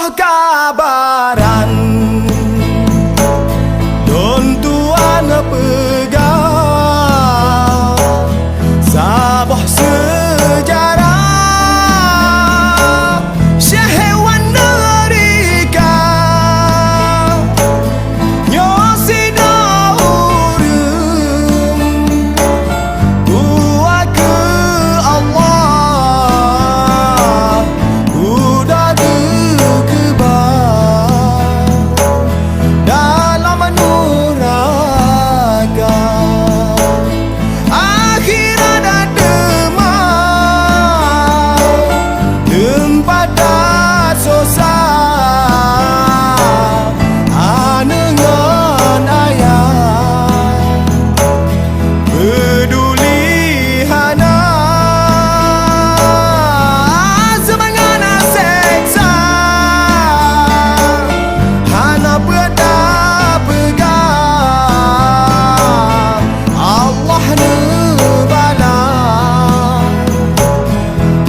sebuah kabaran Don Tuan pegang sebuah sejarah Syahwan nerika Nyosi dahurun Tua ke Allah Udah kebar Dalam nuraka Akhirat demam Tempat dah susah Anengan ayah Peduli hana Semangat nak seksa Hana berdah pegang Allah nebala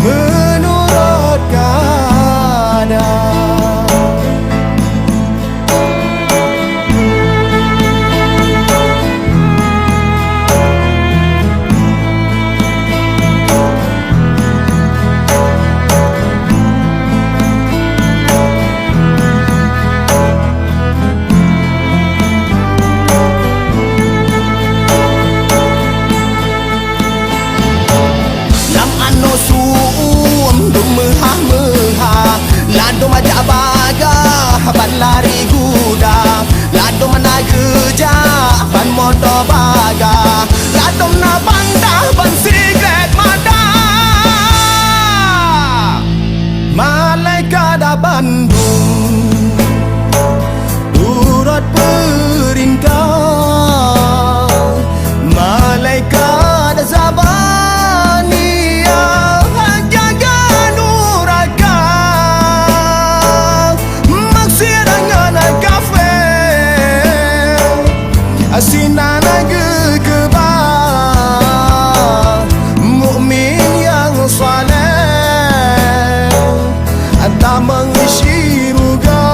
Menurut kadar Lam ano suum dum meha Lado majak bagah ban lari kuda Lado mana kerja ban motor bagah Lado na pandah ban sigret madah Malaikat dah Bandung Turut perintah Malaikat dah Zabaniyah Jaga nuraka Maksir dengan kafir Asinana gegebar Mukmin yang saleh Anta mengisi ruga